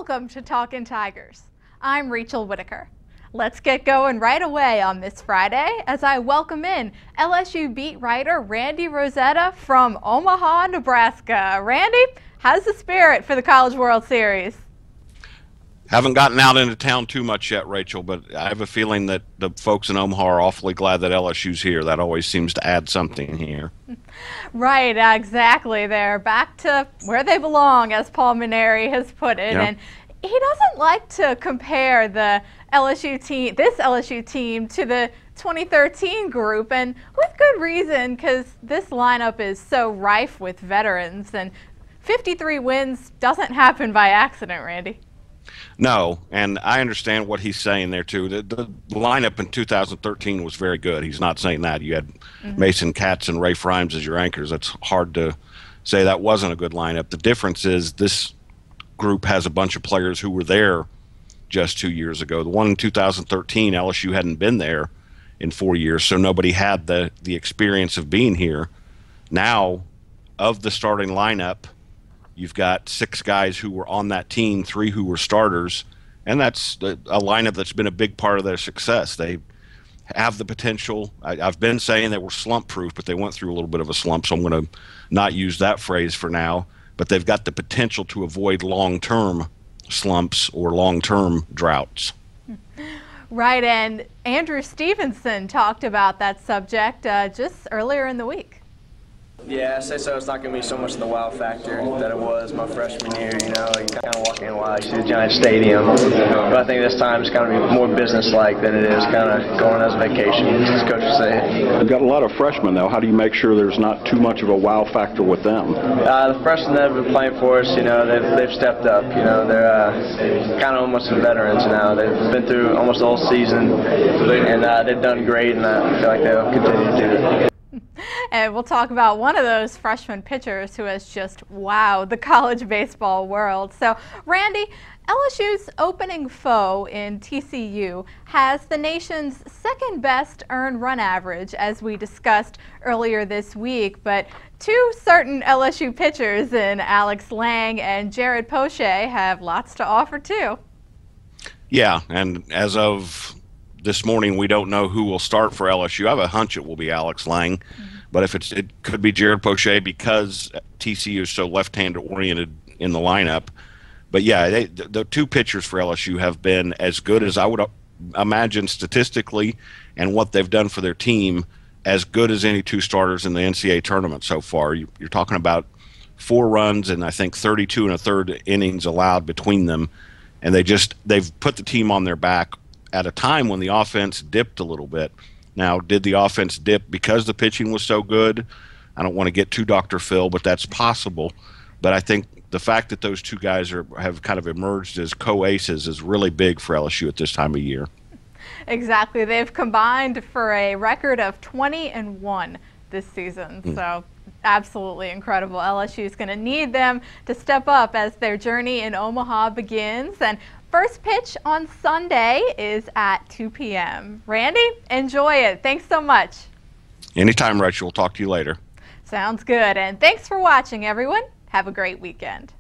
Welcome to Talkin Tigers. I'm Rachel Whittaker. Let's get going right away on this Friday as I welcome in LSU beat writer Randy Rosetta from Omaha, Nebraska. Randy, how's the spirit for the College World Series? Haven't gotten out into town too much yet, Rachel, but I have a feeling that the folks in Omaha are awfully glad that LSU's here. That always seems to add something here. Right, exactly. They're back to where they belong, as Paul Maneri has put it. Yeah. And he doesn't like to compare the LSU team, this LSU team, to the 2013 group, and with good reason, because this lineup is so rife with veterans, and 53 wins doesn't happen by accident, Randy. No, and I understand what he's saying there, too. The lineup in 2013 was very good. He's not saying that. You had Mason Katz and Ray Frimes as your anchors. It's hard to say that wasn't a good lineup. The difference is this group has a bunch of players who were there just 2 years ago. The one in 2013, LSU hadn't been there in 4 years, so nobody had the experience of being here. Now, of the starting lineup, you've got 6 guys who were on that team, 3 who were starters, and that's a lineup that's been a big part of their success. They have the potential. I've been saying that we're slump-proof, but they went through a little bit of a slump, so I'm going to not use that phrase for now. But they've got the potential to avoid long-term slumps or long-term droughts. Right, and Andrew Stevenson talked about that subject just earlier in the week. Yeah, I say so. It's not going to be so much the wow factor that it was my freshman year. You know, you kind of walk in while you see the giant stadium. But I think this time it's going to be more business-like than it is kind of going as a vacation, as coaches say. They've got a lot of freshmen, though. How do you make sure there's not too much of a wow factor with them? The freshmen that have been playing for us, you know, they've stepped up. You know, they're kind of almost veterans now. They've been through almost the whole season, and they've done great, and I feel like they'll continue to do it. And we'll talk about one of those freshman pitchers who has just wowed the college baseball world. So, Randy, LSU's opening foe in TCU has the nation's second best earned run average, as we discussed earlier this week. But 2 certain LSU pitchers in Alex Lang and Jared Poche have lots to offer, too. Yeah, and as of this morning, we don't know who will start for LSU. I have a hunch it will be Alex Lang, but if it could be Jared Poche because TCU is so left-handed oriented in the lineup. But yeah, the 2 pitchers for LSU have been as good as I would imagine statistically, and what they've done for their team, as good as any 2 starters in the NCAA tournament so far. You're talking about 4 runs and I think 32 1/3 innings allowed between them, and they've put the team on their back at a time when the offense dipped a little bit. Now, did the offense dip because the pitching was so good? I don't want to get too Dr. Phil, but that's possible. But I think the fact that those 2 guys have kind of emerged as co-aces is really big for LSU at this time of year. Exactly. They've combined for a record of 20-1 this season. So absolutely incredible. LSU is going to need them to step up as their journey in Omaha begins. And first pitch on Sunday is at 2 p.m. Randy, enjoy it. Thanks so much. Anytime, Rachel. We'll talk to you later. Sounds good. And thanks for watching, everyone. Have a great weekend.